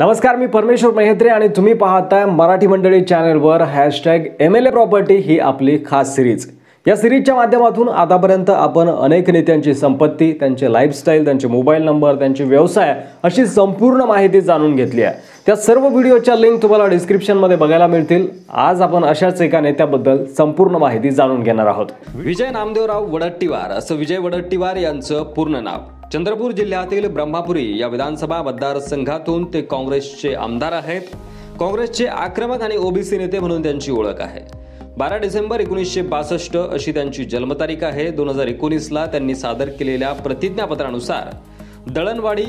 नमस्कार, मी परमेश्वर मेहत्रे आणि तुम्ही पाहताय मराठी मंडळी चॅनलवर #MLA प्रॉपर्टी ही आपली खास सिरीज। या सिरीजच्या माध्यमातून आतापर्यंत आपण अनेक नेत्यांची संपत्ती, त्यांचे लाईफस्टाईल, त्यांचे मोबाईल नंबर, त्यांचे व्यवसाय अशी संपूर्ण माहिती जाणून घेतली आहे। त्या सर्व व्हिडिओच्या लिंक तुम्हाला डिस्क्रिप्शनमध्ये बघायला मिळतील। आज आपण अशाच एका नेत्याबद्दल संपूर्ण माहिती जाणून घेणार आहोत। विजय नामदेवराव वडट्टीवार असं विजय वडट्टीवार यांचं पूर्ण नाव। चंद्रपूर जिल्ह्यातील ब्रह्मपुरी या विधानसभा मतदारसंघातून ते काँग्रेसचे आमदार आहेत। काँग्रेसचे आक्रमक आणि ओबीसी नेते म्हणून त्यांची ओळख आहे। 12 डिसेंबर 1962 अशी त्यांची जन्मतारीख आहे। 2019ला त्यांनी सादर केलेल्या प्रतिज्ञापत्रानुसार दळणवाडी,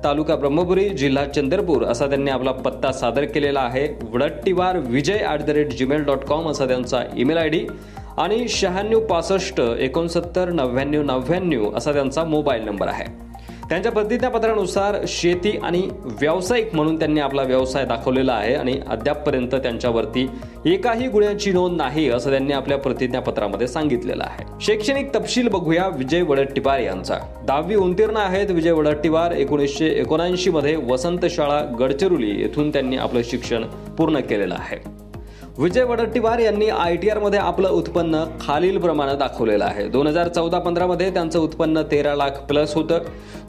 तालुका ब्रह्मपुरी, जिल्हा चंद्रपूर असा त्यांनी आपला पत्ता सादर केलेला आहे। वडट्टीवार vijay@gmail.com असा त्यांचा ईमेल आयडी आणि 9665699999 असा त्यांचा मोबाईल नंबर आहे। त्यांच्या प्रतिज्ञापत्रानुसार शेती आणि व्यावसायिक म्हणून त्यांनी आपला व्यवसाय दाखवलेला आहे आणि अद्यापपर्यंत त्यांच्यावरती एकाही गुन्ह्याची नोंद नाही असं त्यांनी आपल्या प्रतिज्ञापत्रामध्ये सांगितलेलं आहे। शैक्षणिक तपशील बघूया विजय वडट्टीवार यांचा। 10वी उत्तीर्ण आहेत विजय वडट्टीवार। 1979 मध्ये वसंत शाळा गडचिरोली येथून त्यांनी आपलं शिक्षण पूर्ण केलेलं आहे। विजय वडट्टीवार यांनी ITR मध्ये आपलं उत्पन्न खालील प्रमाणे दाखवलेलं आहे। 2014-15 मध्ये त्यांचं उत्पन्न 13 लाख प्लस होतं।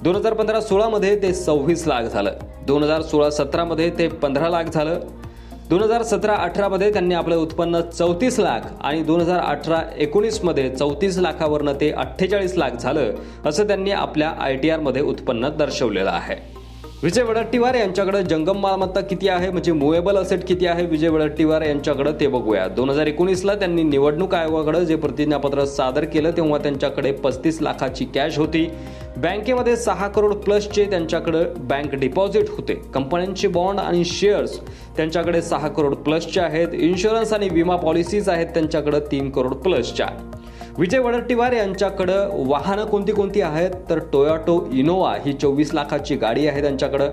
2015-16 मध्ये ते 26 लाख झालं। 2016-17 मध्ये ते 15 लाख झालं। 2017-18 मध्ये त्यांनी आपलं उत्पन्न 34 लाख आणि 2018-19 मध्ये 34 लाखावरनं ते 48 लाख झालं असं त्यांनी आपल्या ITR मध्ये उत्पन्न दर्शवलेलं आहे। विजय वडट्टीवार यांच्याकडे जंगम मालमत्ता किती आहे, म्हणजे मूवेबल असेट किती आहे विजय वडट्टीवार यांच्याकडे ते बघूया। 2019ला त्यांनी निवडणूक आयोगाकडे जे प्रतिज्ञापत्र सादर केलं तेव्हा त्यांच्याकडे 35 लाखाची कॅश होती। बँकेमध्ये 6 करोड प्लसचे त्यांच्याकडे बँक डिपॉझिट होते। कंपन्यांचे बॉन्ड आणि शेअर्स त्यांच्याकडे 6 करोड प्लसचे आहेत। इन्शुरन्स आणि विमा पॉलिसीज आहेत त्यांच्याकडे 3 करोड प्लसच्या। विजय वडट्टीवार यांच्याकडे वाहनं कोणती कोणती आहेत तर टोयोटा इनोवा ही 24 लाखाची गाडी आहे त्यांच्याकडे।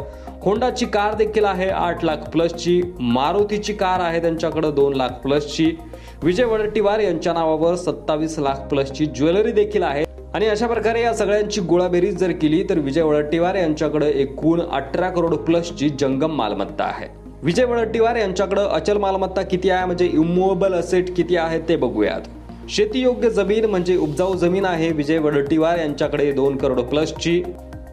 होंडाची कार देखील आहे 8 लाख प्लसची। मारुतीची कार आहे त्यांच्याकडे 2 लाख प्लसची। विजय वडट्टीवार यांच्या नावावर 27 लाख प्लसची ज्वेलरी देखील आहे। आणि अशा प्रकारे या सगळ्यांची गोळाबेरीज जर केली तर विजय वडट्टीवार यांच्याकडे एकूण 18 करोड प्लसची जंगम मालमत्ता आहे। विजय वडट्टीवार यांच्याकडे अचल मालमत्ता किती आहे, म्हणजे इमूवेबल असेट किती आहे ते बघूयात। शेतीयोग्य जमीन म्हणजे उपजाऊ जमीन आहे विजय वडट्टीवार यांच्याकडे 2 करोड प्लसची।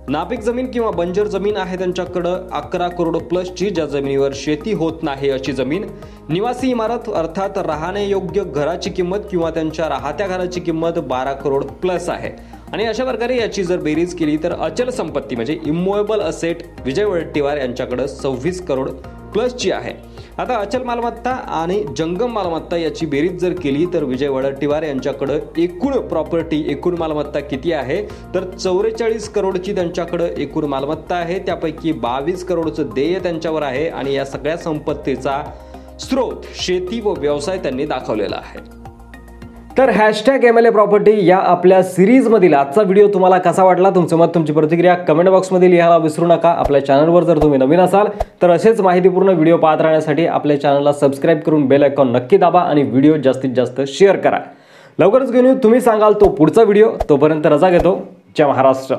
नापीक जमीन किंवा बंजर जमीन आहे त्यांच्याकडे 11 करोड प्लसची, ज्या जमिनीवर शेती होत नाही अशी जमीन। निवासी इमारत अर्थात राहणे योग्य घराची किंमत किंवा त्यांच्या राहत्या घराची किंमत 12 करोड प्लस आहे। आणि अशा प्रकारे याची जर बेरीज केली तर अचल संपत्ती म्हणजे इमूवेबल असेट विजय वडट्टीवार यांच्याकडे 26 करोड प्लसची आहे। आता अचल मालमत्ता आणि जंगम मालमत्ता याची बेरीज जर केली तर विजय वडट्टीवार यांच्याकडे एकूण प्रॉपर्टी, एकूण मालमत्ता किती आहे तर 44 करोडची त्यांच्याकडे एकूण मालमत्ता आहे। त्यापैकी 22 करोडचं देय त्यांच्यावर आहे आणि या सगळ्या संपत्तीचा स्रोत शेती व व्यवसाय त्यांनी दाखवलेला आहे। तर #MLA प्रॉपर्टी या आपल्या सिरीज मधील आजचा व्हिडिओ तुम्हाला कसा वाटला, तुमचं मत, तुमची प्रतिक्रिया कमेंट बॉक्समध्ये लिहायला विसरू नका। आपल्या चॅनलवर जर तुम्ही नवीन असाल तर असेच माहितीपूर्ण व्हिडिओ पाहत राहण्यासाठी आपल्या चॅनलला सबस्क्राइब करून बेल आयकॉन नक्की दाबा आणि व्हिडिओ जास्तीत जास्त शेअर करा। लवकरच घेऊन येऊ तुम्ही सांगाल तो पुढचा व्हिडिओ। तोपर्यंत रजा घेतो। जय महाराष्ट्र।